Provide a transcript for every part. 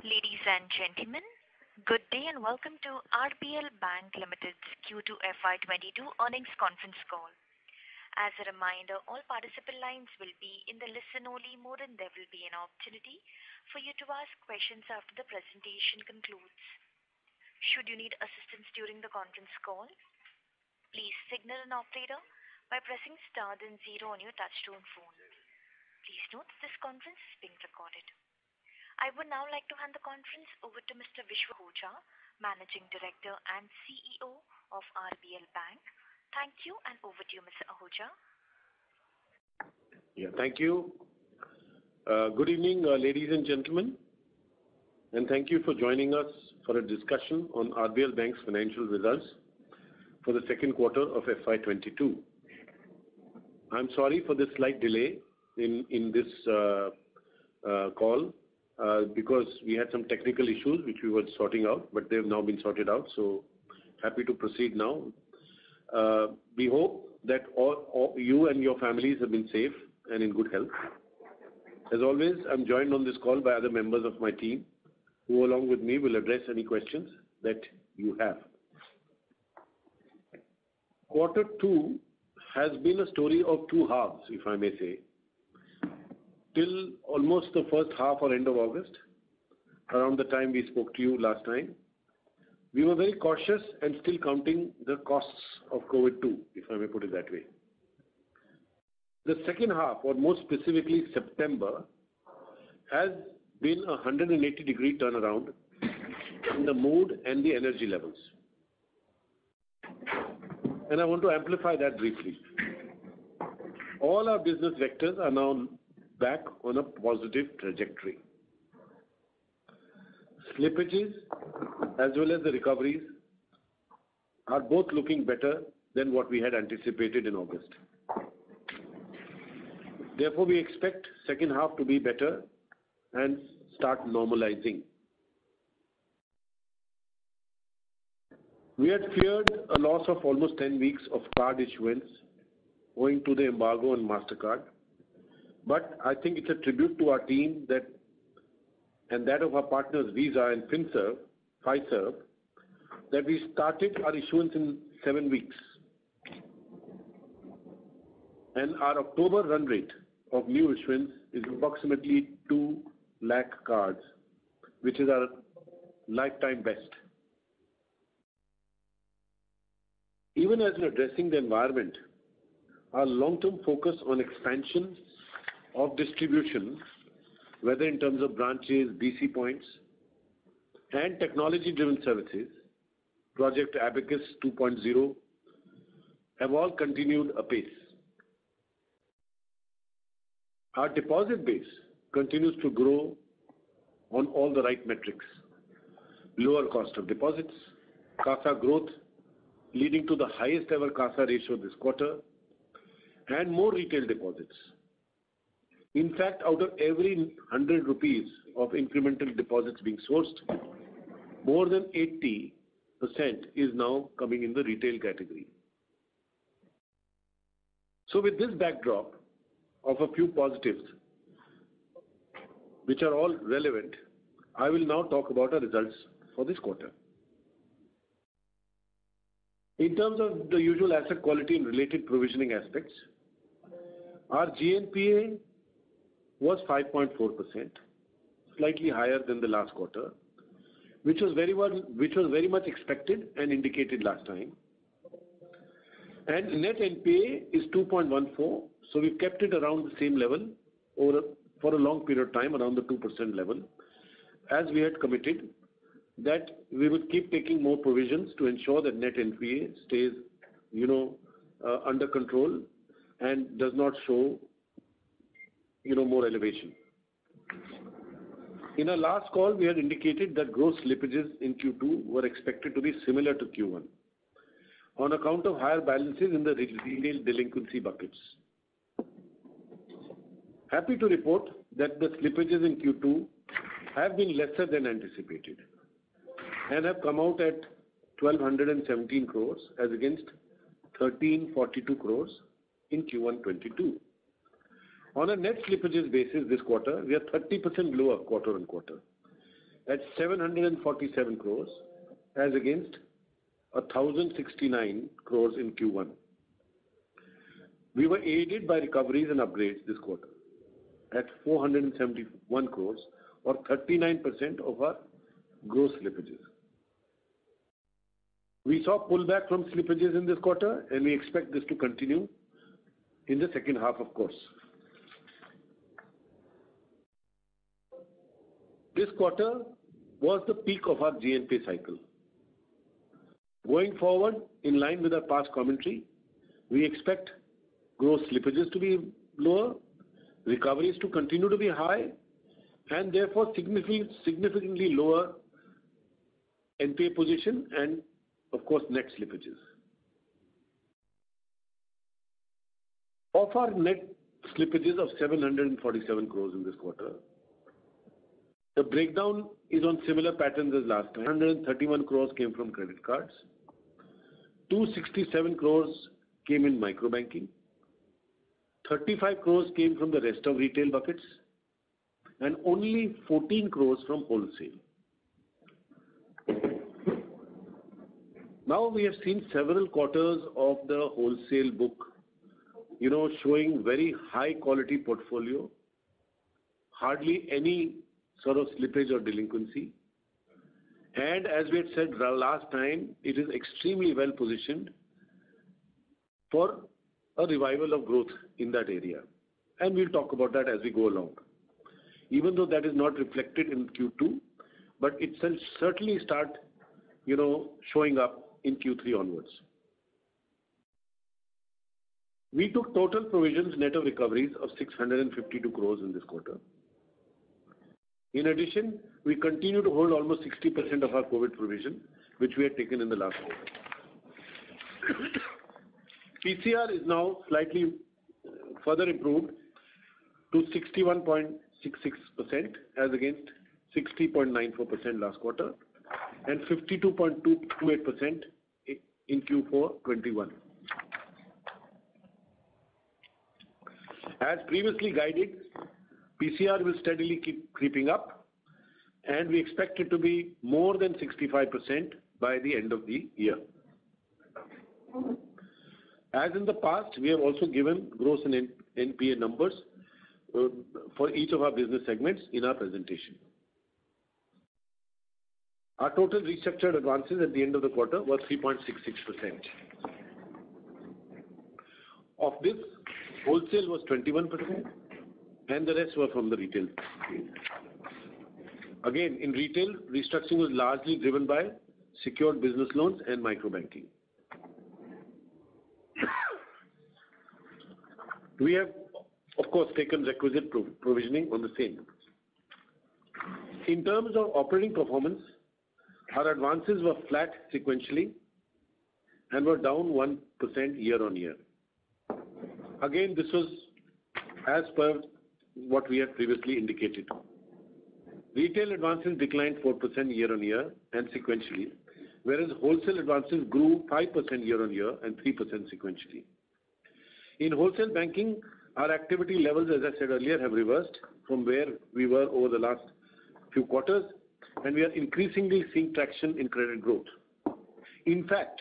Ladies and gentlemen, good day and welcome to RBL Bank Limited's Q2 FY22 earnings conference call. As a reminder, all participant lines will be in the listen-only mode and there will be an opportunity for you to ask questions after the presentation concludes. Should you need assistance during the conference call, please signal an operator by pressing star then 0 on your touchtone phone. Please note this conference is being recorded. I would now like to hand the conference over to Mr. Vishwa Ahuja, Managing Director and CEO of RBL Bank. Thank you and over to you, Mr. Ahuja. Yeah, thank you. Good evening, ladies and gentlemen, and thank you for joining us for a discussion on RBL Bank's financial results for the second quarter of FY22. I'm sorry for the slight delay in this call. Because we had some technical issues which we were sorting out, but they've now been sorted out. So happy to proceed now. We hope that all you and your families have been safe and in good health. As always, I'm joined on this call by other members of my team who along with me will address any questions that you have. Quarter 2 has been a story of two halves, if I may say. Till almost the first half or end of August, around the time we spoke to you last time, we were very cautious and still counting the costs of COVID-2, if I may put it that way. The second half, or more specifically September, has been a 180-degree turnaround in the mood and the energy levels. And I want to amplify that briefly. All our business vectors are now back on a positive trajectory. Slippages as well as the recoveries are both looking better than what we had anticipated in August. Therefore, we expect second half to be better and start normalizing. We had feared a loss of almost 10 weeks of card issuance owing to the embargo on MasterCard. But I think it's a tribute to our team and that of our partners Visa and Fiserv, that we started our issuance in 7 weeks. And our October run rate of new issuance is approximately 2 lakh cards, which is our lifetime best. Even as we're addressing the environment, our long-term focus on expansion of distribution, whether in terms of branches, BC points, and technology-driven services, Project Abacus 2.0, have all continued apace. Our deposit base continues to grow on all the right metrics. Lower cost of deposits, CASA growth leading to the highest ever CASA ratio this quarter, and more retail deposits. In fact, out of every 100 rupees of incremental deposits being sourced, more than 80% is now coming in the retail category. So with this backdrop of a few positives, which are all relevant, I will now talk about our results for this quarter. In terms of the usual asset quality and related provisioning aspects, our GNPA was 5.4%, slightly higher than the last quarter, which was very much expected and indicated last time. And net NPA is 2.14, so we've kept it around the same level for a long period of time, around the 2% level, as we had committed that we would keep taking more provisions to ensure that net NPA stays, under control and does not show more elevation. In our last call, we had indicated that gross slippages in Q2 were expected to be similar to Q1 on account of higher balances in the retail delinquency buckets. Happy to report that the slippages in Q2 have been lesser than anticipated and have come out at 1,217 crores as against 1,342 crores in Q1 22. On a net slippages basis this quarter, we are 30% lower quarter on quarter. at 747 crores as against 1,069 crores in Q1. We were aided by recoveries and upgrades this quarter at 471 crores or 39% of our gross slippages. We saw pullback from slippages in this quarter and we expect this to continue in the second half, of course. This quarter was the peak of our GNPA cycle. Going forward, in line with our past commentary, we expect gross slippages to be lower, recoveries to continue to be high, and therefore significantly lower NPA position and, of course, net slippages. Of our net slippages of 747 crores in this quarter, the breakdown is on similar patterns as last time. 131 crores came from credit cards, 267 crores came in micro banking, 35 crores came from the rest of retail buckets, and only 14 crores from wholesale. Now we have seen several quarters of the wholesale book, showing very high quality portfolio, hardly any sort of slippage or delinquency. And as we had said last time, it is extremely well positioned for a revival of growth in that area. And we'll talk about that as we go along. Even though that is not reflected in Q2, but it will certainly start, showing up in Q3 onwards. We took total provisions net of recoveries of 652 crores in this quarter. In addition, we continue to hold almost 60% of our COVID provision, which we had taken in the last quarter. PCR is now slightly further improved to 61.66% as against 60.94% last quarter and 52.28% in Q4 21. As previously guided, PCR will steadily keep creeping up and we expect it to be more than 65% by the end of the year. As in the past, we have also given gross and NPA numbers for each of our business segments in our presentation. Our total restructured advances at the end of the quarter were 3.66%. Of this, wholesale was 21% and the rest were from the retail. Again, in retail, restructuring was largely driven by secured business loans and micro banking. We have, of course, taken requisite provisioning on the same. In terms of operating performance, our advances were flat sequentially and were down 1% year on year. Again, this was as per what we had previously indicated. Retail advances declined 4% year on year and sequentially, whereas wholesale advances grew 5% year on year and 3% sequentially. In wholesale banking, our activity levels, as I said earlier, have reversed from where we were over the last few quarters, and we are increasingly seeing traction in credit growth. In fact,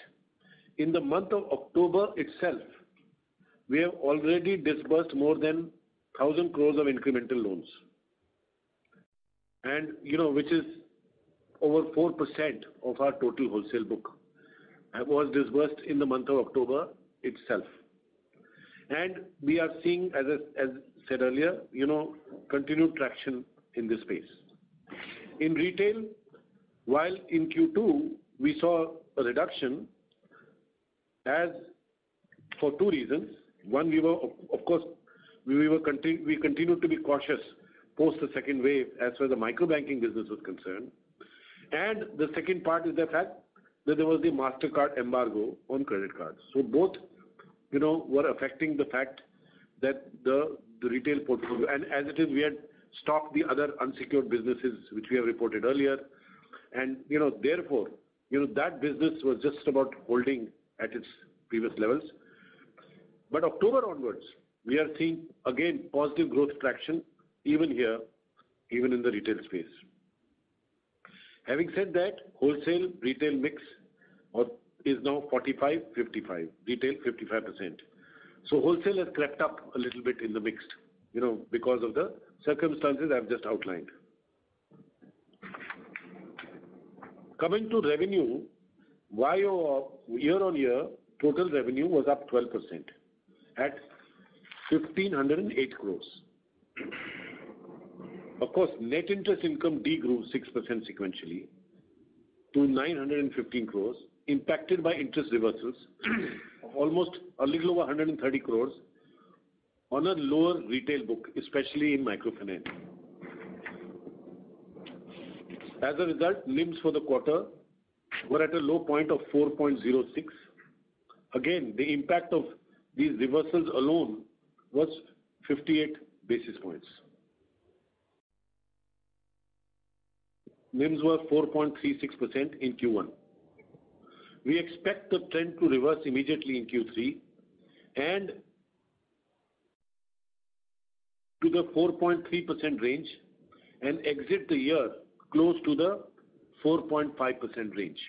in the month of October itself, we have already disbursed more than 1,000 crores of incremental loans, and which is over 4% of our total wholesale book was disbursed in the month of October itself. And we are seeing, as said earlier, continued traction in this space. In retail, while in Q2 we saw a reduction, as for two reasons. One, we continued to be cautious post the second wave as far as the micro banking business was concerned, and the second part is the fact that there was the MasterCard embargo on credit cards. So both, were affecting the fact that the retail portfolio, and as it is, we had stopped the other unsecured businesses which we have reported earlier, and therefore, that business was just about holding at its previous levels. But October onwards, we are seeing again positive growth traction even here, even in the retail space. Having said that, wholesale retail mix is now 45-55, retail 55%. So wholesale has crept up a little bit in the mix, because of the circumstances I've just outlined. Coming to revenue, year on year, total revenue was up 12% at 1,508 crores. Of course, net interest income degrew 6% sequentially to 915 crores, impacted by interest reversals of almost a little over 130 crores on a lower retail book, especially in microfinance. As a result, NIMs for the quarter were at a low point of 4.06. Again, the impact of these reversals alone was 58 basis points. NIMs were 4.36% in Q1. We expect the trend to reverse immediately in Q3 and to the 4.3% range and exit the year close to the 4.5% range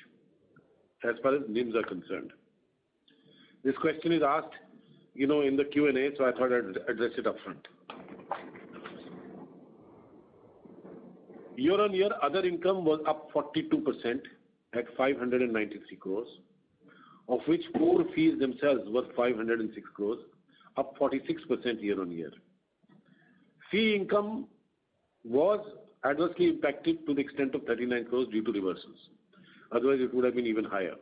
as far as NIMs are concerned. This question is asked, in the Q&A, so I thought I'd address it up front. Year on year, other income was up 42% at 593 crores, of which core fees themselves were 506 crores, up 46% year on year. Fee income was adversely impacted to the extent of 39 crores due to reversals. Otherwise, it would have been even higher.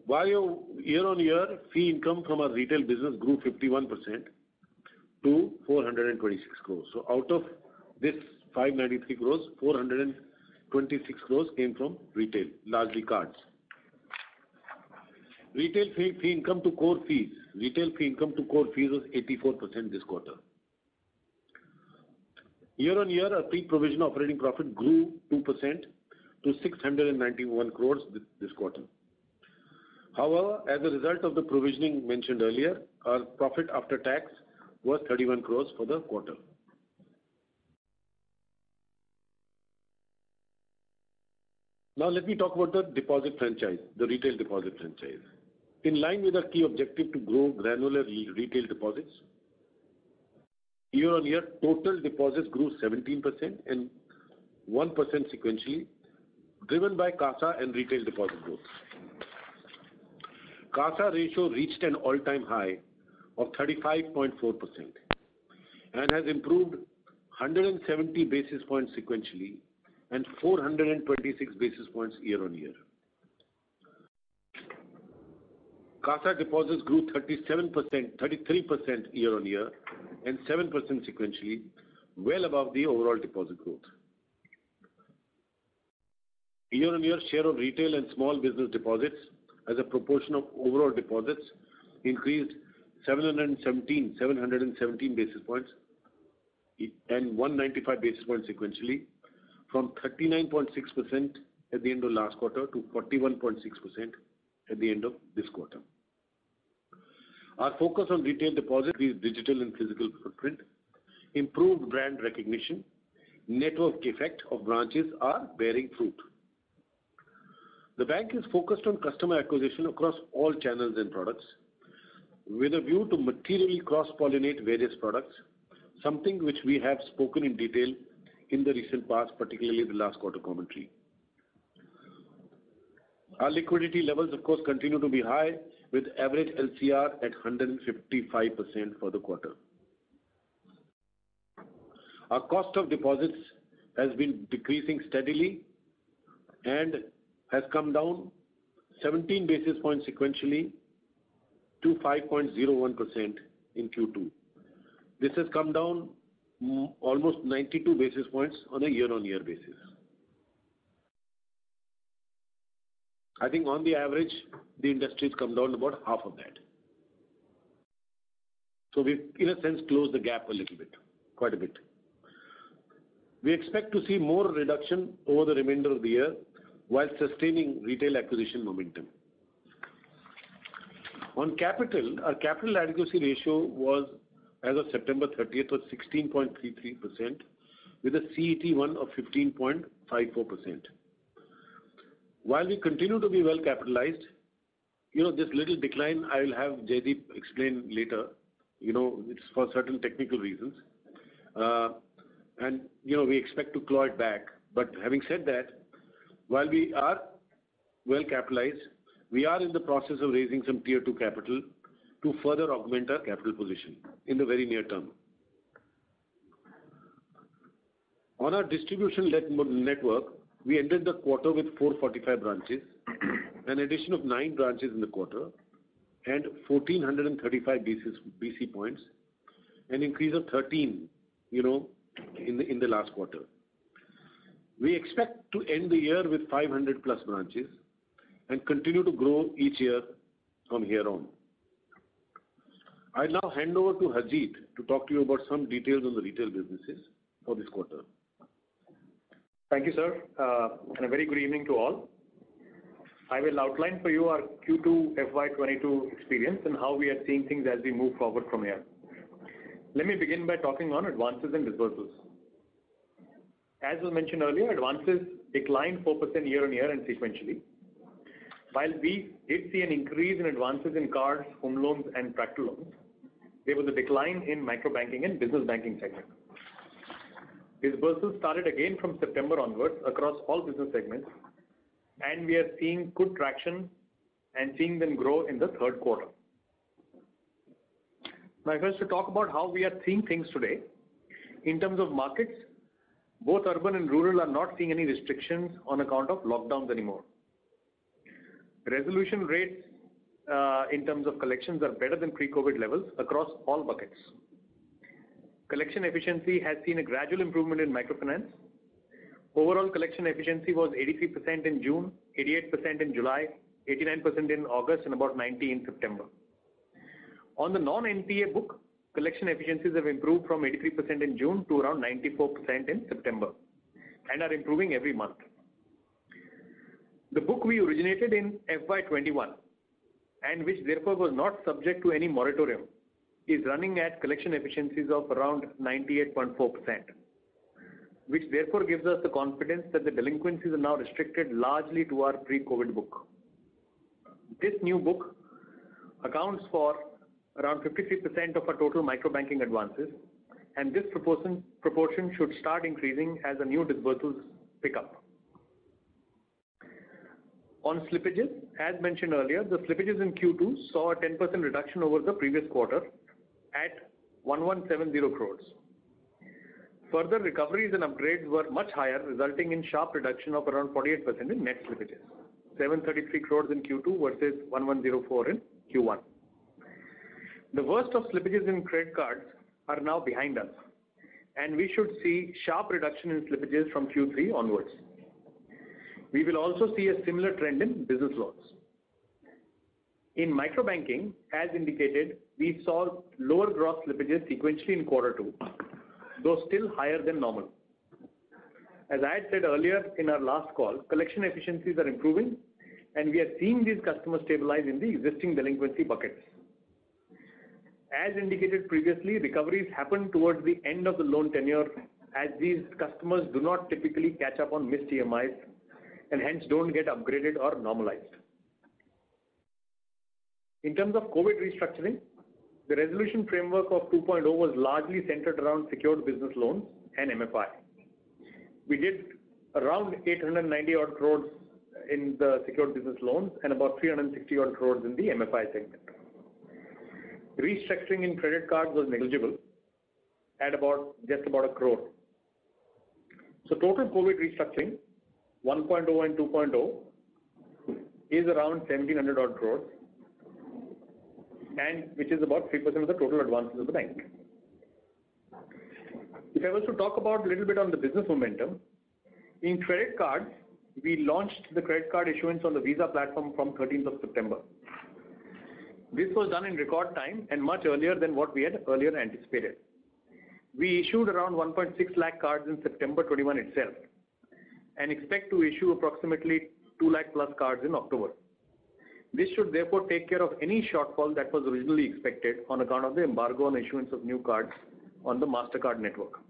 While year on year, fee income from our retail business grew 51% to 426 crores. So out of this 593 crores, 426 crores came from retail, largely cards. Retail fee income to core fees. Retail fee income to core fees was 84% this quarter. Year on year, our pre-provision operating profit grew 2% to 691 crores this quarter. However, as a result of the provisioning mentioned earlier, our profit after tax was 31 crores for the quarter. Now let me talk about the deposit franchise, the retail deposit franchise. In line with our key objective to grow granular retail deposits, year on year, total deposits grew 17% and 1% sequentially, driven by CASA and retail deposit growth. CASA ratio reached an all-time high of 35.4% and has improved 170 basis points sequentially and 426 basis points year on year. CASA deposits grew 33% year on year and 7% sequentially, well above the overall deposit growth. Year on year, share of retail and small business deposits as a proportion of overall deposits increased 717 basis points and 195 basis points sequentially, from 39.6% at the end of last quarter to 41.6% at the end of this quarter. Our focus on retail deposits is digital and physical footprint, improved brand recognition, network effect of branches are bearing fruit. The bank is focused on customer acquisition across all channels and products with a view to materially cross-pollinate various products, something which we have spoken in detail in the recent past, particularly the last quarter commentary. Our liquidity levels, of course, continue to be high, with average LCR at 155% for the quarter. Our cost of deposits has been decreasing steadily and has come down 17 basis points sequentially to 5.01% in Q2. This has come down almost 92 basis points on a year-on-year basis. I think on the average, the industry has come down about half of that. So we've, in a sense, closed the gap a little bit, quite a bit. We expect to see more reduction over the remainder of the year while sustaining retail acquisition momentum. On capital, our capital adequacy ratio was, as of September 30th, was 16.33%, with a CET1 of 15.54%. While we continue to be well capitalized, this little decline I will have Jaideep explain later. It's for certain technical reasons. And we expect to claw it back. But having said that, while we are well capitalized, we are in the process of raising some Tier 2 capital to further augment our capital position in the very near term. On our distribution-led network, we ended the quarter with 445 branches, an addition of 9 branches in the quarter, and 1,435 BC points, an increase of 13, in the last quarter. We expect to end the year with 500 plus branches and continue to grow each year from here on. I now hand over to Harjeet to talk to you about some details on the retail businesses for this quarter. Thank you, sir, and a very good evening to all. I will outline for you our Q2 FY22 experience and how we are seeing things as we move forward from here. Let me begin by talking on advances and disbursements. As was mentioned earlier, advances declined 4% year-on-year and sequentially. While we did see an increase in advances in cards, home loans and tractor loans, there was a decline in microbanking and business banking segment. Disbursements started again from September onwards across all business segments, and we are seeing good traction and seeing them grow in the third quarter. Now, first to talk about how we are seeing things today. In terms of markets, both urban and rural are not seeing any restrictions on account of lockdowns anymore. Resolution rates in terms of collections are better than pre-COVID levels across all buckets. Collection efficiency has seen a gradual improvement in microfinance. Overall collection efficiency was 83% in June, 88% in July, 89% in August, and about 90% in September. On the non-NPA book, collection efficiencies have improved from 83% in June to around 94% in September and are improving every month. The book we originated in FY21 and which therefore was not subject to any moratorium is running at collection efficiencies of around 98.4%, which therefore gives us the confidence that the delinquencies are now restricted largely to our pre-COVID book. This new book accounts for around 53% of our total microbanking advances, and this proportion should start increasing as the new disbursements pick up. On slippages, as mentioned earlier, the slippages in Q2 saw a 10% reduction over the previous quarter at 1170 crores. Further recoveries and upgrades were much higher, resulting in sharp reduction of around 48% in net slippages, 733 crores in Q2 versus 1104 in Q1. The worst of slippages in credit cards are now behind us, and we should see sharp reduction in slippages from Q3 onwards. We will also see a similar trend in business loans. In microbanking, as indicated, we saw lower gross slippages sequentially in quarter 2, though still higher than normal. As I had said earlier in our last call, collection efficiencies are improving, and we are seeing these customers stabilize in the existing delinquency buckets. As indicated previously, recoveries happen towards the end of the loan tenure, as these customers do not typically catch up on missed EMIs and hence don't get upgraded or normalized. In terms of COVID restructuring, the resolution framework of 2.0 was largely centered around secured business loans and MFI. We did around 890 odd crores in the secured business loans and about 360 odd crores in the MFI segment. Restructuring in credit cards was negligible at just about a crore. So total COVID restructuring 1.0 and 2.0 is around 1700 odd crores, and which is about 3% of the total advances of the bank. If I was to talk about a little bit on the business momentum, in credit cards, we launched the credit card issuance on the Visa platform from 13th of September. This was done in record time and much earlier than what we had earlier anticipated. We issued around 1.6 lakh cards in September 21 itself and expect to issue approximately 2 lakh plus cards in October. This should therefore take care of any shortfall that was originally expected on account of the embargo on issuance of new cards on the MasterCard network.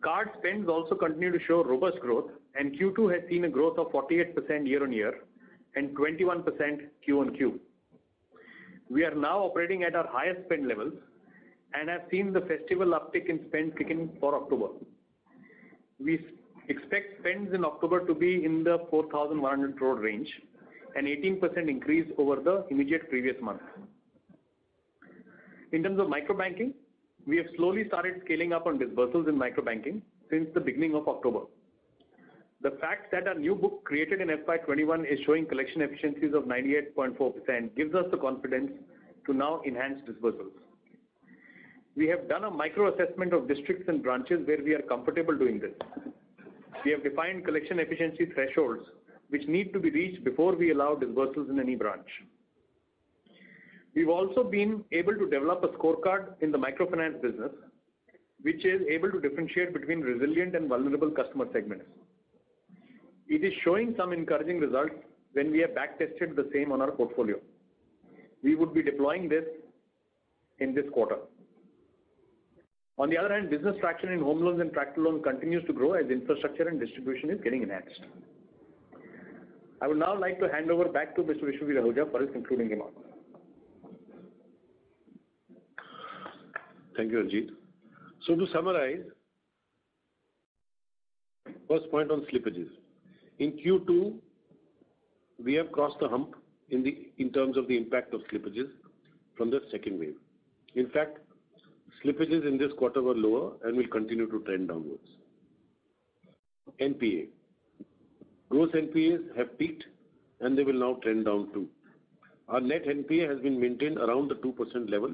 Card spends also continue to show robust growth, and Q2 has seen a growth of 48% year-on-year and 21% Q-on-Q. We are now operating at our highest spend levels and have seen the festival uptick in spend kicking for October. We expect spends in October to be in the 4,100 crore range, an 18% increase over the immediate previous month. In terms of microbanking, we have slowly started scaling up on disbursals in microbanking since the beginning of October. The fact that our new book created in FY21 is showing collection efficiencies of 98.4% gives us the confidence to now enhance disbursals. We have done a micro assessment of districts and branches where we are comfortable doing this. We have defined collection efficiency thresholds which need to be reached before we allow disbursals in any branch. We've also been able to develop a scorecard in the microfinance business, which is able to differentiate between resilient and vulnerable customer segments. It is showing some encouraging results when we have backtested the same on our portfolio. We would be deploying this in this quarter. On the other hand, business traction in home loans and tractor loans continues to grow as infrastructure and distribution is getting enhanced. I would now like to hand over back to Mr. Vishnu Ahuja for his concluding remarks. Thank you, Ajit. So to summarize, first point on slippages. In Q2, we have crossed the hump in terms of the impact of slippages from the second wave. In fact, slippages in this quarter were lower and will continue to trend downwards. NPA. Gross NPAs have peaked and they will now trend down too. Our net NPA has been maintained around the 2% level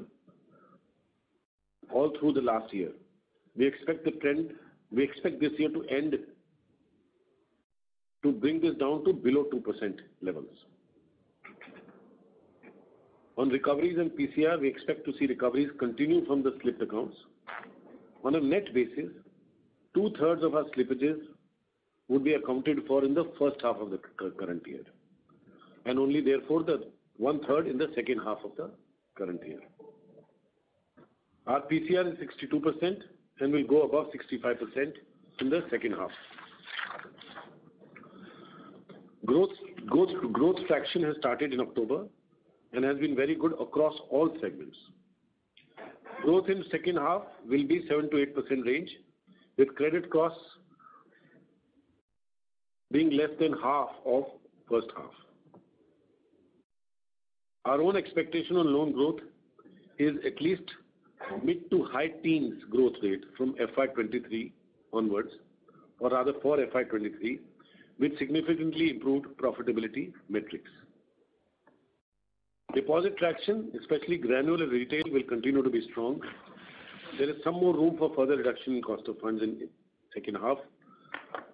all through the last year. We expect this year to end to bring this down to below 2% levels. On recoveries and PCR, we expect to see recoveries continue from the slipped accounts. On a net basis, 2/3 of our slippages would be accounted for in the first half of the current year, and only therefore the 1/3 in the second half of the current year. Our PCR is 62% and will go above 65% in the second half. Growth traction has started in October and has been very good across all segments. Growth in second half will be 7 to 8% range, with credit costs being less than half of first half. Our own expectation on loan growth is at least mid to high teens growth rate from FY23 onwards, or rather for FY23, with significantly improved profitability metrics. Deposit traction, especially granular retail, will continue to be strong. There is some more room for further reduction in cost of funds in second half,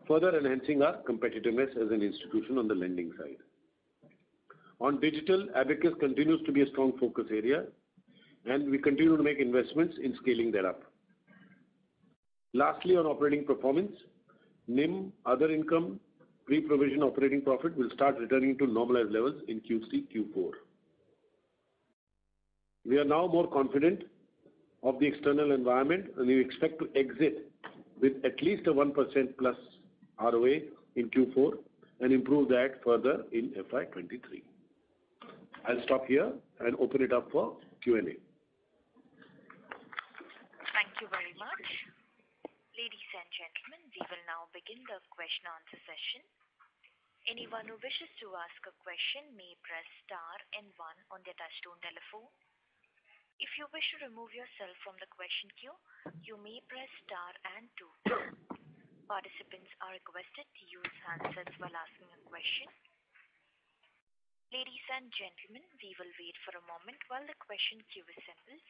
further enhancing our competitiveness as an institution on the lending side. On digital, Abacus continues to be a strong focus area, and we continue to make investments in scaling that up. Lastly, on operating performance, NIM, other income, pre-provision operating profit will start returning to normalized levels in Q3, Q4. We are now more confident of the external environment, and we expect to exit with at least a 1% plus ROA in Q4 and improve that further in FY23. I'll stop here and open it up for Q&A. Thank you very much. Ladies and gentlemen, we will now begin the question answer session. Anyone who wishes to ask a question may press star and 1 on their touchtone telephone. If you wish to remove yourself from the question queue, you may press star and 2. Participants are requested to use handsets while asking a question. Ladies and gentlemen, we will wait for a moment while the question queue assembles.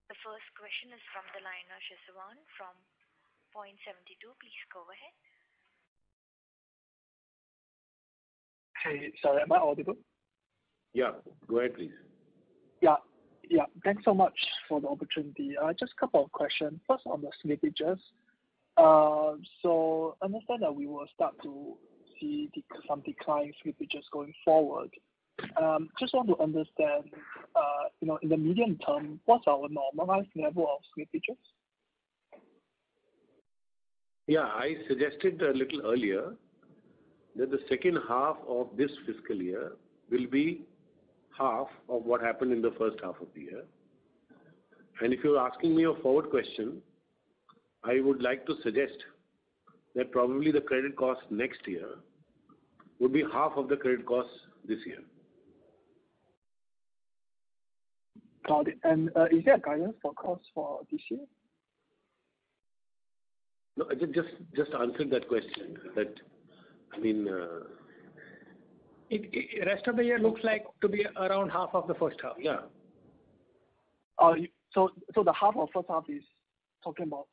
The first question is from the line of Shaswan from Point72. Please go ahead. Hey, sorry, am I audible? Yeah, go ahead, please. Yeah. Thanks so much for the opportunity. Just a couple of questions. First, on the slippages. So understand that we will start to see some decline slippages going forward. Just want to understand, in the medium term, what's our normalized level of slippages? Yeah, I suggested a little earlier that the second half of this fiscal year will be half of what happened in the first half of the year. And if you're asking me a forward question, I would like to suggest that probably the credit cost next year would be half of the credit cost this year. Got it. And is there a guidance for costs for this year? No, I just answered that question. Rest of the year looks like to be around half of the first half. Yeah. So the half of first half is talking about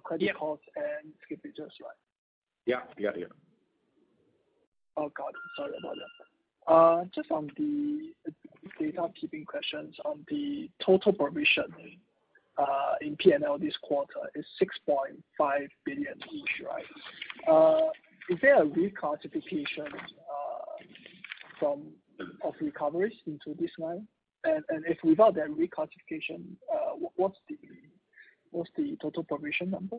credit costs and slippages, right? Yeah. Oh, got it. Sorry about that. Just on the data keeping questions on the total provision in P&L this quarter is 6.5 billion each, right? Is there a reclassification of recoveries into this line? And if without that reclassification, what's the total provision number?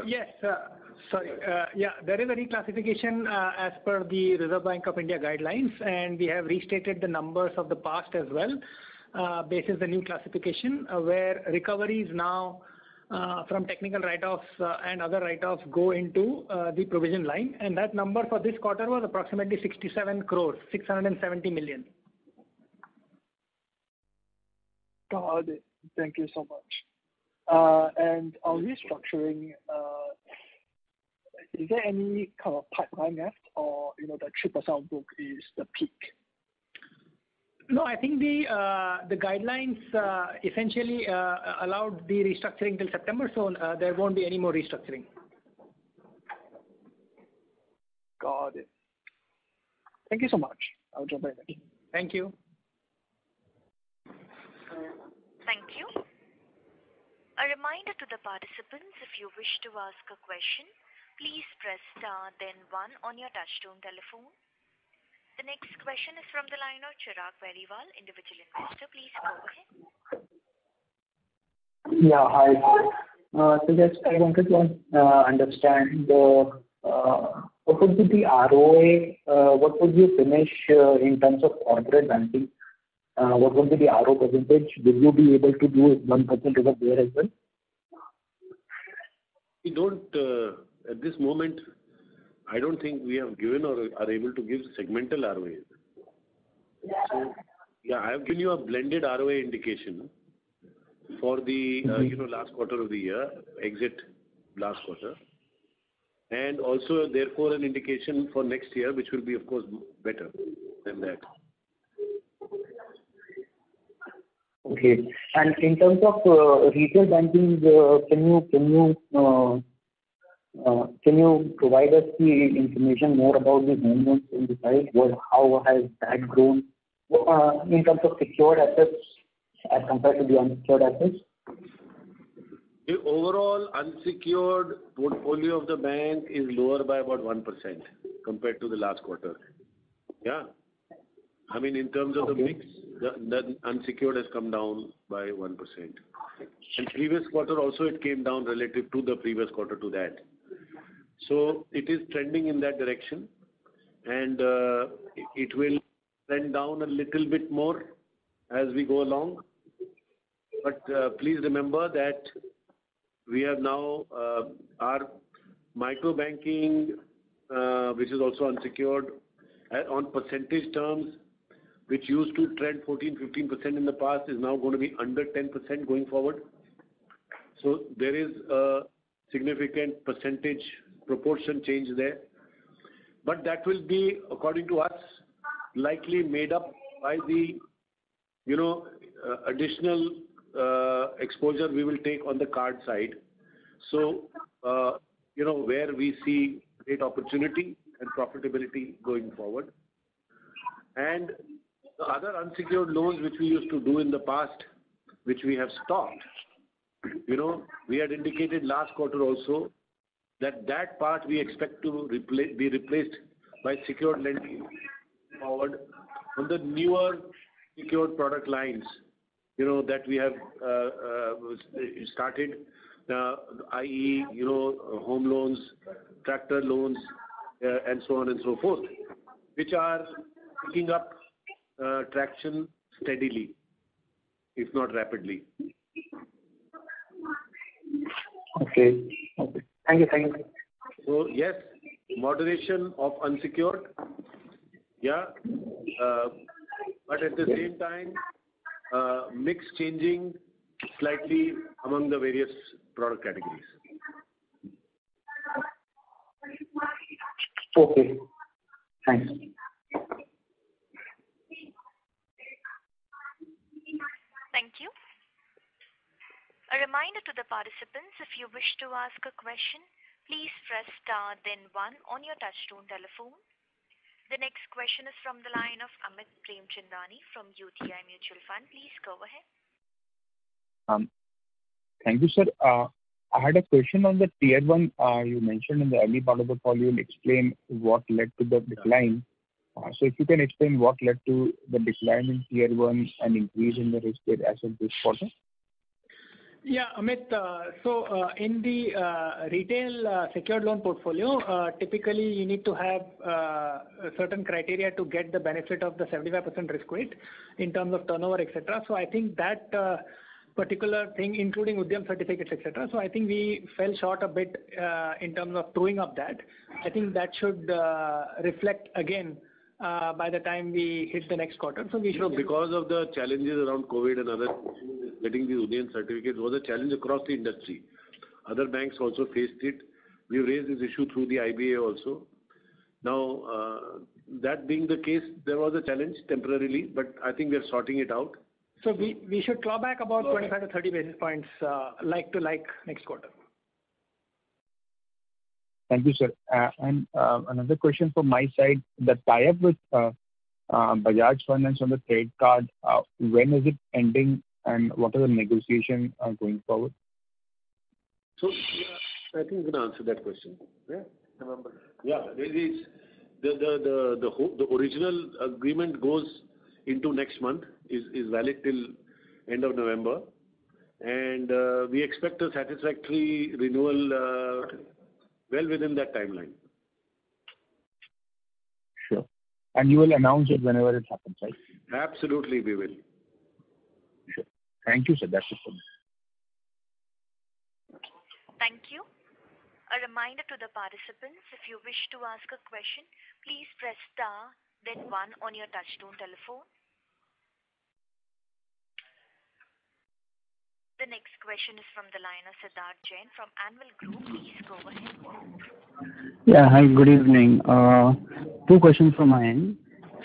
Yes. There is a reclassification as per the Reserve Bank of India guidelines, and we have restated the numbers of the past as well, basis the new classification, where recoveries now from technical write-offs and other write-offs go into the provision line, and that number for this quarter was approximately 67 crores, 670 million. Got it. Thank you so much. And on restructuring, is there any kind of pipeline left, or the 3% book is the peak? No, I think the guidelines essentially allowed the restructuring till September, so there won't be any more restructuring. Got it. Thank you so much. I'll jump back. Thank you. Thank you. A reminder to the participants, if you wish to ask a question, please press star then 1 on your touchtone telephone. The next question is from the line of Chirag Periwal, individual investor. Please go ahead. Yeah, hi. So just I wanted to understand what would be the ROA, what would you finish in terms of corporate banking? What would be the RO percentage? Will you be able to do 1% over there as well? We don't, at this moment, I don't think we have given or are able to give segmental ROAs. So, I have given you a blended ROA indication for the last quarter of the year, exit last quarter, and also therefore an indication for next year, which will be of course better than that. Okay. And in terms of retail banking, can you provide us the information more about the home loans in the side? How has that grown in terms of secured assets as compared to the unsecured assets? The overall unsecured portfolio of the bank is lower by about 1% compared to the last quarter. Yeah. I mean, in terms of the mix, the unsecured has come down by 1%. And previous quarter also it came down relative to the previous quarter to that. So it is trending in that direction, and it will trend down a little bit more as we go along. But please remember that we have now our micro banking, which is also unsecured, on percentage terms, which used to trend 14-15% in the past, is now going to be under 10% going forward. So there is a significant percentage proportion change there. But that will be, according to us, likely made up by the additional exposure we will take on the card side. So, where we see great opportunity and profitability going forward. And the other unsecured loans which we used to do in the past, which we have stopped, we had indicated last quarter also that part we expect to be replaced by secured lending forward on the newer secured product lines, that we have started, i.e., home loans, tractor loans, and so on and so forth, which are picking up traction steadily, if not rapidly. Okay. Thank you. So yes, moderation of unsecured, but at the same time, mix changing slightly among the various product categories. Okay. Thanks. Thank you. A reminder to the participants, if you wish to ask a question, please press star then 1 on your touchtone telephone. The next question is from the line of Amit Premchandani from UTI Mutual Fund. Please go ahead. Thank you, sir. I had a question on the Tier 1. You mentioned in the early part of the call, you will explain what led to the decline. So if you can explain what led to the decline in Tier 1 and increase in the risk-weighted asset this quarter. Yeah, Amit. So in the retail secured loan portfolio, typically you need to have certain criteria to get the benefit of the 75% risk weight in terms of turnover, etc. So I think that particular thing, including Udyam certificates, etc. So I think we fell short a bit in terms of truing up that. I think that should reflect again by the time we hit the next quarter. So we should. Because of the challenges around COVID and other, getting these Udyam certificates was a challenge across the industry. Other banks also faced it. We raised this issue through the IBA also. Now, that being the case, there was a challenge temporarily, but I think we are sorting it out. So we should claw back about 25 to 30 basis points like to like next quarter. Thank you, sir. And another question from my side, the tie-up with Bajaj Finance on the credit card, when is it ending and what are the negotiations going forward? So, I think we can answer that question. Yeah, November. Yeah, the original agreement goes into next month, is valid till end of November, and we expect a satisfactory renewal well within that timeline. Sure. And you will announce it whenever it happens, right? Absolutely, we will. Sure. Thank you, sir. That's it for me. Thank you. A reminder to the participants, if you wish to ask a question, please press star, then 1 on your touchtone telephone. The next question is from the line of Siddharth Jain from Anvil Group. Please go ahead. Yeah, hi, good evening. 2 questions from my end.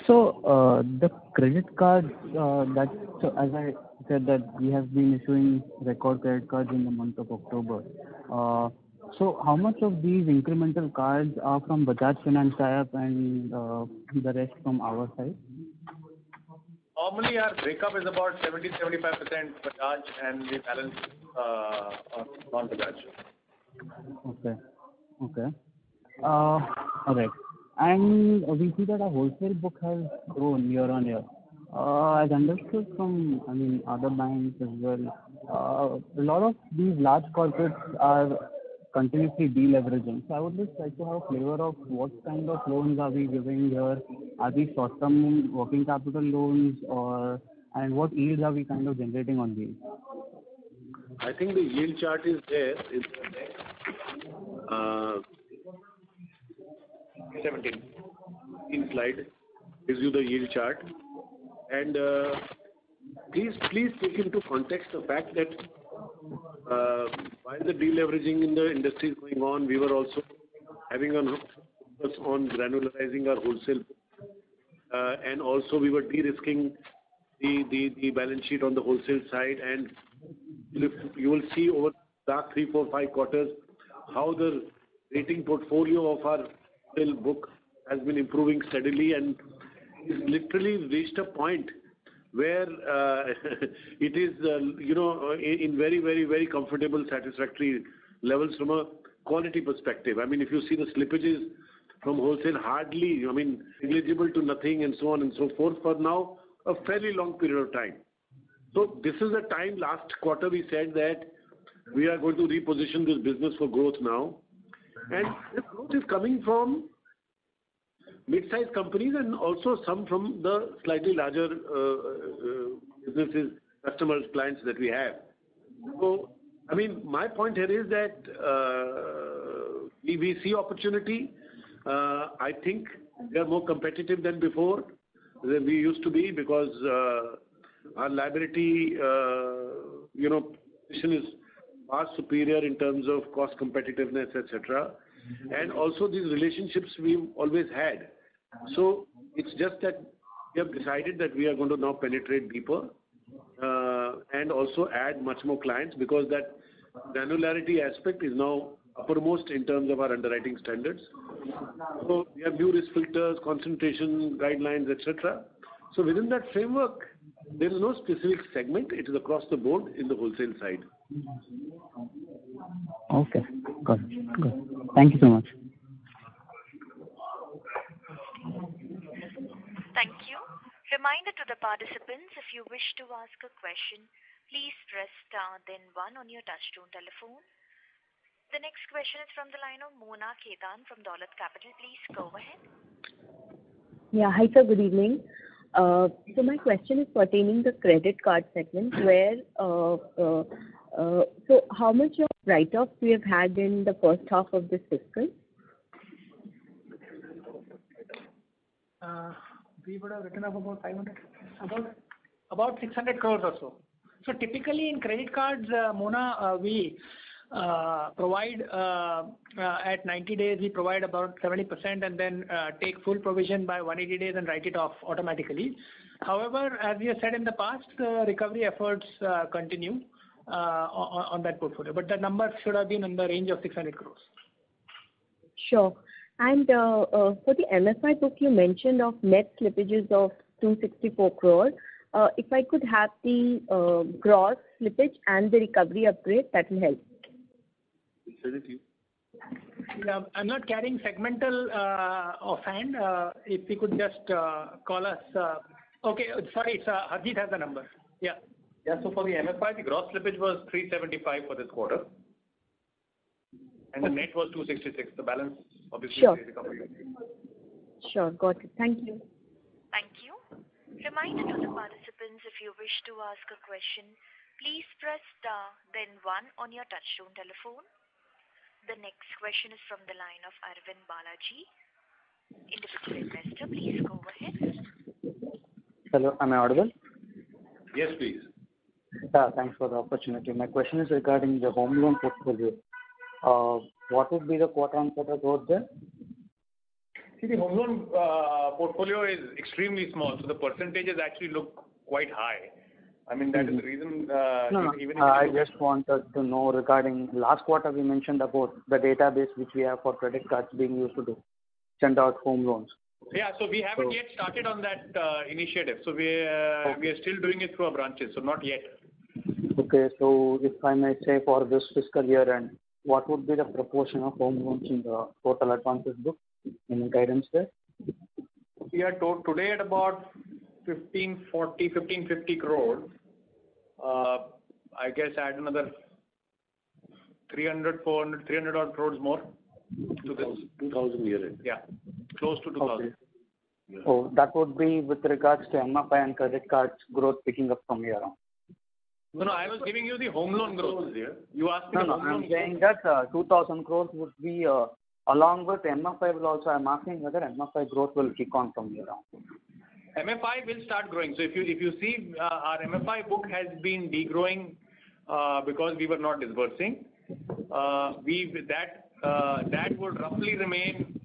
So, the credit cards, as I said that we have been issuing record credit cards in the month of October. So, how much of these incremental cards are from Bajaj Finance tie-up and the rest from our side? Normally, our breakup is about 70-75% Bajaj and the balance non-Bajaj. Okay. All right. And we see that our wholesale book has grown year on year. As understood from, other banks as well, a lot of these large corporates are continuously deleveraging. So I would just like to have a flavor of what kind of loans are we giving here? Are these short-term working capital loans, and what yields are we kind of generating on these? I think the yield chart is there. It's 17 slide gives you the yield chart, and please take into context the fact that while the deleveraging in the industry is going on, we were also having a focus on granularizing our wholesale, and also we were de-risking the balance sheet on the wholesale side, and you will see over the last 3, 4, 5 quarters how the rating portfolio of our wholesale book has been improving steadily and is literally reached a point where it is, in very, very, very comfortable, satisfactory levels from a quality perspective. I mean, if you see the slippages from wholesale, hardly, I mean, negligible to nothing and so on and so forth for now a fairly long period of time. So this is the time. Last quarter we said that we are going to reposition this business for growth now, and this growth is coming from mid-sized companies and also some from the slightly larger businesses, customers, clients that we have. So, I mean, my point here is that we see opportunity. I think we are more competitive than before than we used to be because our liability, position is far superior in terms of cost competitiveness, etc. And also these relationships we've always had. So it's just that we have decided that we are going to now penetrate deeper and also add much more clients because that granularity aspect is now uppermost in terms of our underwriting standards. So we have new risk filters, concentration guidelines, etc. So within that framework, there is no specific segment. It is across the board in the wholesale side. Okay, got it. Good. Thank you so much. Thank you. Reminder to the participants, if you wish to ask a question, please press star then 1 on your touchtone telephone. The next question is from the line of Mona Khetan from Dolat Capital. Please go ahead. Yeah, hi sir, good evening. So my question is pertaining the credit card segment where, so how much of write-offs we have had in the first half of this fiscal? We would have written up about 500, about 600 crores or so. So typically in credit cards, Mona, we provide at 90 days, we provide about 70% and then take full provision by 180 days and write it off automatically. However, as we have said in the past, recovery efforts continue on that portfolio. But the number should have been in the range of 600 crores. Sure. And for the MFI book, you mentioned of net slippages of 264 crore. If I could have the gross slippage and the recovery upgrade, that will help. Yeah, I'm not carrying segmental offhand. If we could just call us. Okay, sorry, Harjeet has the number. Yeah. Yeah, so for the MFI, the gross slippage was 375 for this quarter. And the net was 266. The balance obviously is recovery. Sure, got it. Thank you. Thank you. Reminder to the participants, if you wish to ask a question, please press star then 1 on your touchtone telephone. The next question is from the line of Arvind Balaji, individual investor. Please go ahead. Hello, am I audible? Yes, please. Thanks for the opportunity. My question is regarding the home loan portfolio. What would be the quarter-on-quarter growth there? See, the home loan portfolio is extremely small, so the percentages actually look quite high. I mean, that is the reason. I just wanted to know regarding last quarter we mentioned about the database which we have for credit cards being used to send out home loans. Yeah, so we haven't yet started on that initiative. So we are still doing it through our branches, so not yet. Okay, so if I may say for this fiscal year, and what would be the proportion of home loans in the total advances book? Any guidance there? We are today at about 1550 crores. I guess add another 300 odd crores more to this. 2,000 year end. Yeah, close to 2,000. Okay. Yeah. So that would be with regards to MFI and credit cards growth picking up from here on. No, I was giving you the home loan growth here. You asked me the home loan. I'm saying that 2,000 crores would be along with MFI will also. I'm asking whether MFI growth will kick on from here on. MFI will start growing. So if you see, our MFI book has been degrowing because we were not disbursing. That would roughly remain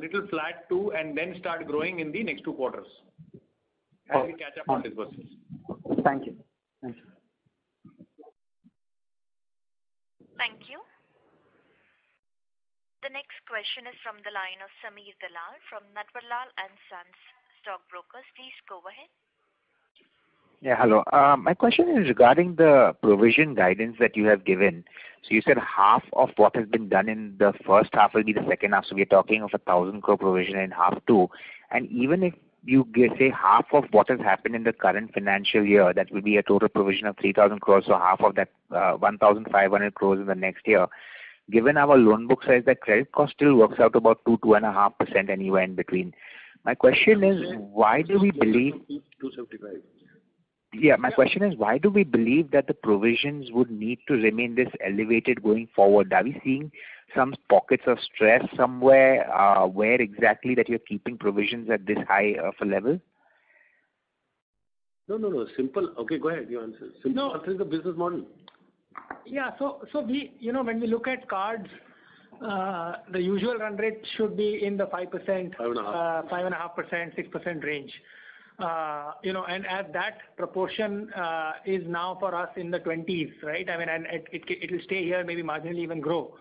little flat too, and then start growing in the next 2 quarters as we catch up on disbursements. Thank you. Thank you. Thank you. The next question is from the line of Sameer Dalal from Natwarlal and Sons Stockbrokers. Please go ahead. Yeah, hello. My question is regarding the provision guidance that you have given. So you said half of what has been done in the first half will be the second half. So we are talking of 1,000 crore provision in half two. And even if you say half of what has happened in the current financial year, that will be a total provision of 3,000 crores. So half of that 1,500 crores in the next year. Given our loan book size, that credit cost still works out about 2.5% anywhere in between. My question is, why do we believe 275? Yeah, my question is, why do we believe that the provisions would need to remain this elevated going forward? Are we seeing some pockets of stress somewhere? Where exactly that you're keeping provisions at this high of a level? No. Simple. Okay, go ahead. You answer. Simple answer is the business model. Yeah. So we, when we look at cards, the usual run rate should be in the 5%, 5.5%, 6% range. And as that proportion is now for us in the 20s, right? I mean, and it will stay here, maybe marginally even grow.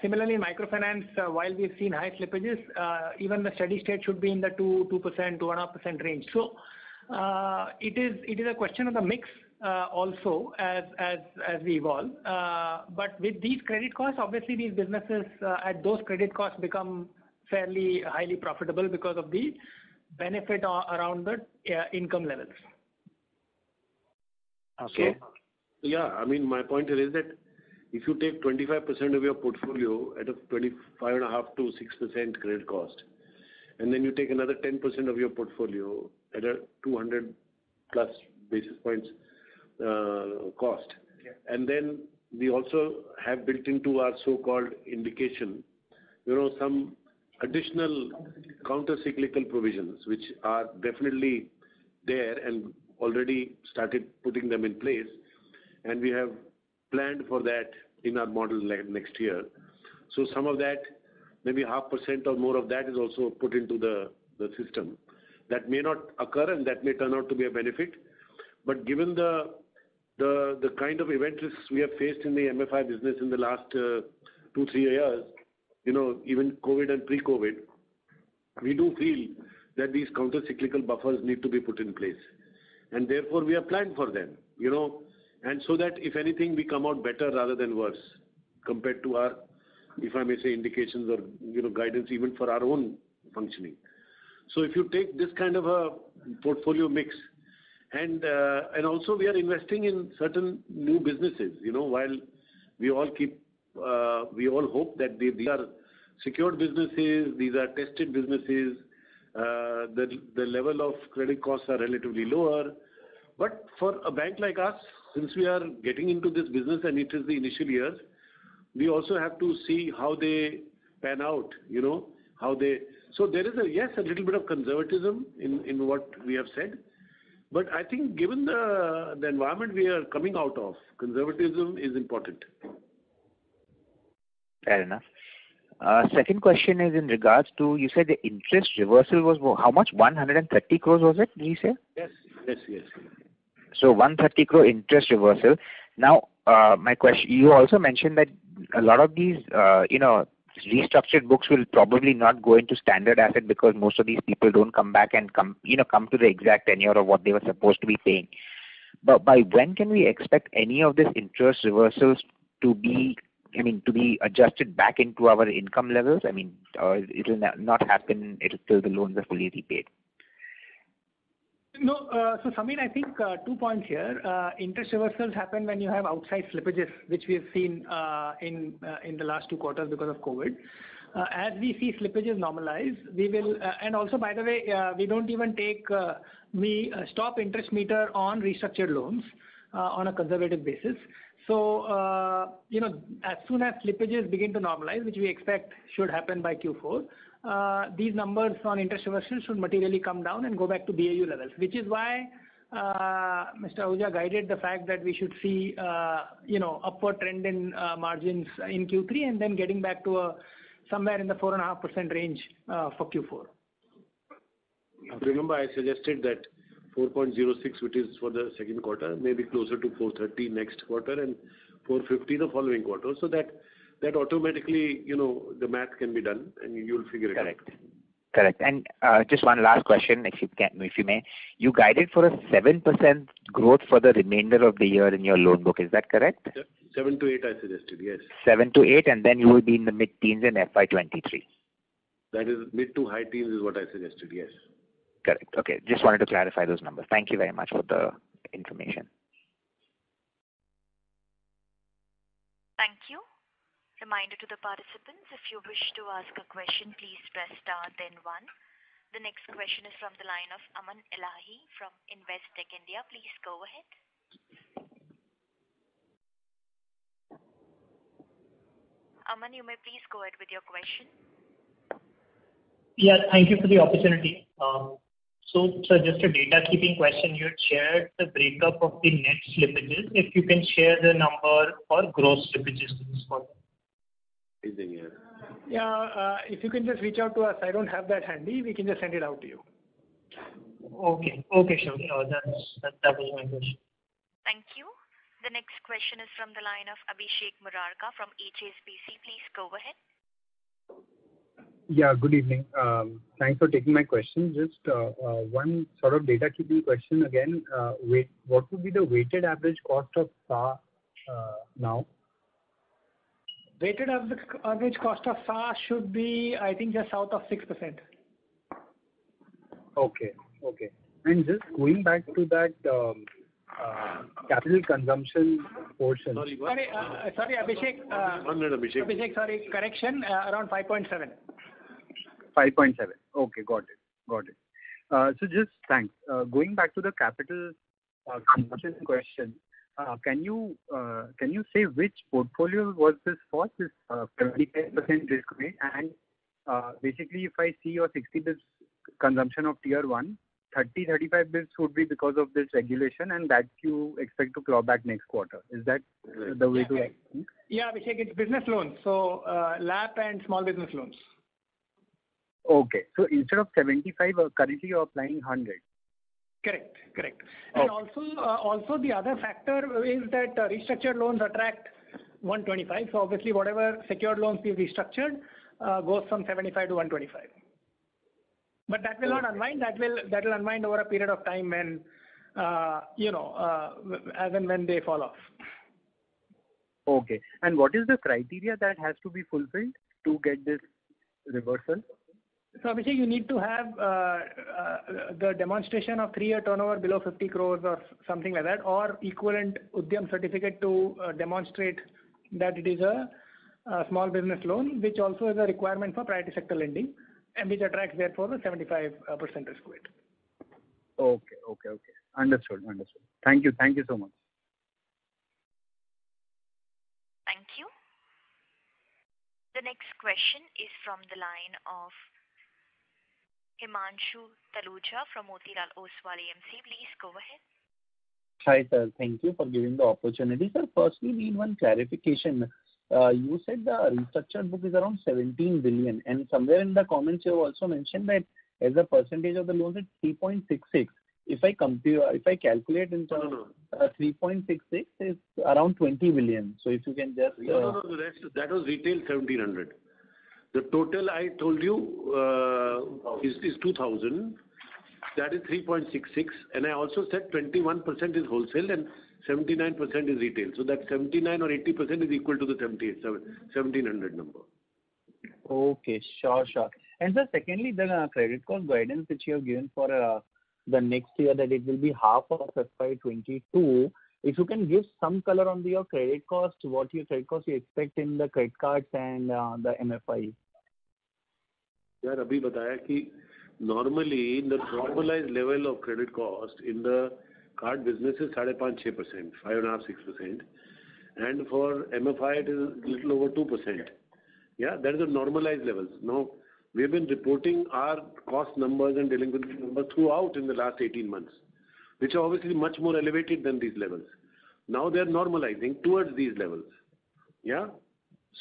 Similarly, in microfinance, while we've seen high slippages, even the steady state should be in the 2%, 2.5% range. So it is a question of the mix also as we evolve. But with these credit costs, obviously these businesses at those credit costs become fairly highly profitable because of the benefit around the income levels. Okay. So, yeah, I mean, my point here is that if you take 25% of your portfolio at a 25.5 to 6% credit cost, and then you take another 10% of your portfolio at a 200 plus basis points cost, and then we also have built into our so-called indication, some additional counter-cyclical provisions, which are definitely there and already started putting them in place. And we have planned for that in our model next year. So some of that, maybe 0.5% or more of that is also put into the system. That may not occur and that may turn out to be a benefit. But given the kind of event risks we have faced in the MFI business in the last 2-3 years, even COVID and pre-COVID, we do feel that these counter-cyclical buffers need to be put in place. And therefore, we have planned for them, and so that if anything, we come out better rather than worse compared to our, if I may say, indications or, guidance even for our own functioning. So if you take this kind of a portfolio mix, and also we are investing in certain new businesses, while we all hope that these are secured businesses, these are tested businesses, the level of credit costs are relatively lower. But for a bank like us, since we are getting into this business and it is the initial years, we also have to see how they pan out, so there is a little bit of conservatism in what we have said. But I think given the environment we are coming out of, conservatism is important. Fair enough. Second question is in regards to, you said the interest reversal was how much? 130 crores was it, did you say? Yes. So 130 crore interest reversal. Now, my question, you also mentioned that a lot of these, restructured books will probably not go into standard asset because most of these people don't come back and come to the exact tenure of what they were supposed to be paying. But by when can we expect any of this interest reversals to be adjusted back into our income levels? I mean, it will not happen till the loans are fully repaid. No, so Sameer, I think 2 points here. Interest reversals happen when you have outside slippages, which we have seen in the last 2 quarters because of COVID. As we see slippages normalize, we will, and also by the way, we don't even take stop interest meter on restructured loans on a conservative basis. So, as soon as slippages begin to normalize, which we expect should happen by Q4, these numbers on interest reversal should materially come down and go back to BAU levels, which is why Mr. Ahuja guided the fact that we should see, upward trend in margins in Q3 and then getting back to somewhere in the 4.5% range for Q4. Remember, I suggested that 4.06, which is for the second quarter, maybe closer to 4.30 next quarter and 4.50 the following quarter, so that automatically, the math can be done and you'll figure it out. Correct. Correct. And just one last question, if you may. You guided for a 7% growth for the remainder of the year in your loan book. Is that correct? 7 to 8, I suggested, yes. 7 to 8, and then you will be in the mid-teens in FY23. That is mid to high teens is what I suggested, yes. Correct. Okay. Just wanted to clarify those numbers. Thank you very much for the information. Thank you. Reminder to the participants, if you wish to ask a question, please press star then 1. The next question is from the line of Aman Elahi from Investec India. Please go ahead. Aman, you may please go ahead with your question. Yeah, thank you for the opportunity. So just a data keeping question. You had shared the breakup of the net slippages. If you can share the number for gross slippages this quarter. Yeah, if you can just reach out to us. I don't have that handy. We can just send it out to you. Okay, sure. That was my question. Thank you. The next question is from the line of Abhishek Murarka from HSBC. Please go ahead. Yeah, good evening. Thanks for taking my question. Just one sort of data keeping question again. What would be the weighted average cost of SA now? Weighted average cost of SA should be, I think, just south of 6%. Okay. And just going back to that capital consumption portion. Sorry, Abhishek. 100, Abhishek. Abhishek, sorry, correction, around 5.7. 5.7. Okay, got it. So just thanks. Going back to the capital consumption question, can you say which portfolio was this for, this 75% risk weight? And basically, if I see your 60 bits consumption of tier 1, 35 bits would be because of this regulation, and that you expect to claw back next quarter. Is that the way to think? Yeah, Abhishek, it's business loans. So LAP and small business loans. Okay. So instead of 75, currently you're applying 100. Correct. Okay. And also the other factor is that restructured loans attract 125. So obviously whatever secured loans we've restructured goes from 75 to 125. But that will not unwind. That will unwind over a period of time when as and when they fall off. Okay. And what is the criteria that has to be fulfilled to get this reversal? So Abhishek, you need to have the demonstration of 3-year turnover below 50 crores or something like that, or equivalent Udyam certificate to demonstrate that it is a small business loan, which also is a requirement for priority sector lending, and which attracts therefore the 75% risk weight. Okay. Understood. Thank you so much. Thank you. The next question is from the line of Himanshu Taluja from Motilal Oswal AMC. Please go ahead. Hi, sir. Thank you for giving the opportunity. Sir, firstly, we need one clarification. You said the restructured book is around 17 billion, and somewhere in the comments you have also mentioned that as a percentage of the loans it's 3.66. If I calculate in terms of 3.66 is around 20 billion. So if you can just... No, that was retail 1700. The total I told you is 2000. That is 3.66, and I also said 21% is wholesale and 79% is retail. So that 79 or 80% is equal to the 1700 number. Okay, sure. And sir, secondly, the credit cost guidance which you have given for the next year, that it will be half of FY22. If you can give some color on your credit cost, what your credit cost you expect in the credit cards and the MFI. यार अभी बताया कि normally the normalized level of credit cost in the card business is 5.5-6%, 5.5-6%, and for MFI it is little over 2%. Yeah, that is the normalized levels. Now we have been reporting our cost numbers and delinquency numbers throughout in the last 18 months, which are obviously much more elevated than these levels. Now they are normalizing towards these levels. Yeah.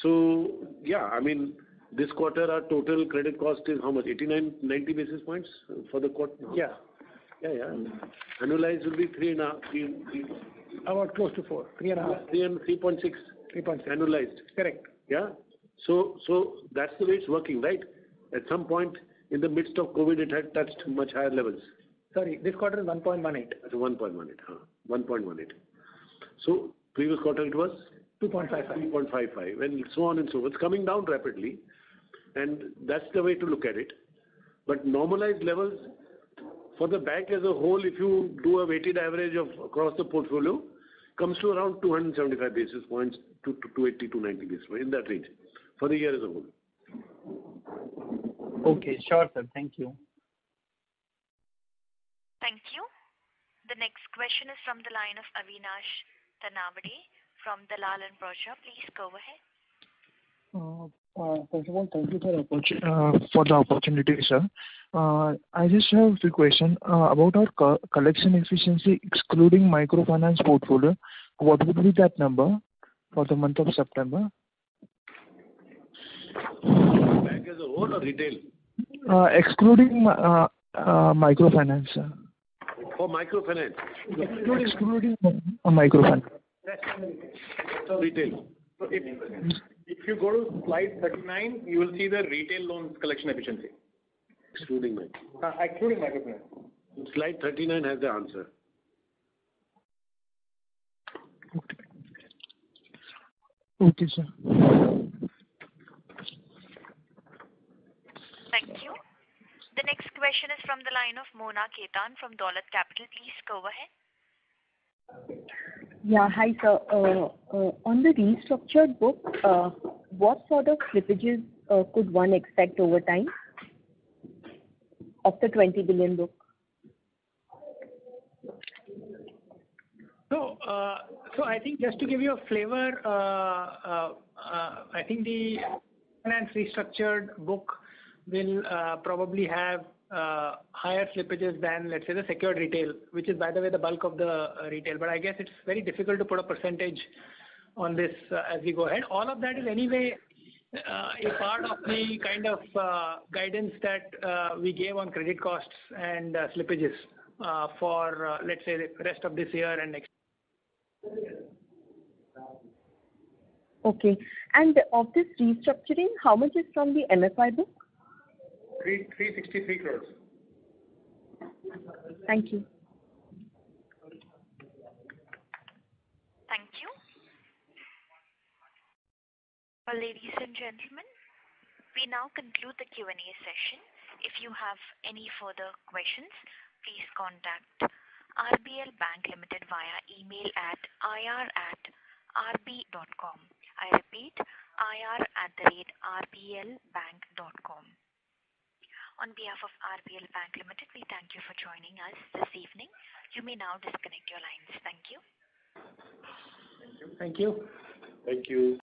So yeah, I mean, this quarter our total credit cost is how much? 89-90 basis points for the quarter? Yeah. Annualized will be 3.5. About close to 4. 3.5. 3.6. 3.6. Annualized. Correct. Yeah. So that's the way it's working, right? At some point, in the midst of COVID, it had touched much higher levels. Sorry, this quarter is 1.18. So 1.18. 1.18. So previous quarter it was 2.55. 2.55, and so on and so forth. It's coming down rapidly, and that's the way to look at it. But normalized levels for the bank as a whole, if you do a weighted average of across the portfolio, comes to around 275 basis points to 280, 290 basis points, in that range for the year as a whole. Okay, sure, sir. Thank you. Thank you. The next question is from the line of Avinash Tanavade from Dalal & Broacha. Please go ahead. First of all, thank you for the opportunity, sir. I just have a few questions about our collection efficiency, excluding microfinance portfolio. What would be that number for the month of September? Bank as a whole or retail? Excluding microfinance, sir. For microfinance? Excluding microfinance. So retail. So if you go to slide 39, you will see the retail loans collection efficiency. Excluding microfinance. Excluding microfinance. Slide 39 has the answer. Okay, sir. Thank you. The next question is from the line of Mona Ketan from Dolat Capital. Please go ahead. Yeah, hi, sir. On the restructured book, what sort of slippages could one expect over time of the 20 billion book? So I think just to give you a flavor, I think the finance restructured book will probably have higher slippages than, let's say, the secured retail, which is, by the way, the bulk of the retail. But I guess it's very difficult to put a percentage on this as we go ahead. All of that is anyway a part of the kind of guidance that we gave on credit costs and slippages for, let's say, the rest of this year and next. Okay. And of this restructuring, how much is from the MFI book? 363 crores. Thank you. Thank you. Well, ladies and gentlemen, we now conclude the Q&A session. If you have any further questions, please contact RBL Bank Limited via email at ir@rb.com. I repeat, ir@rblbank.com. On behalf of RBL Bank Limited, we thank you for joining us this evening. You may now disconnect your lines. Thank you. Thank you. Thank you.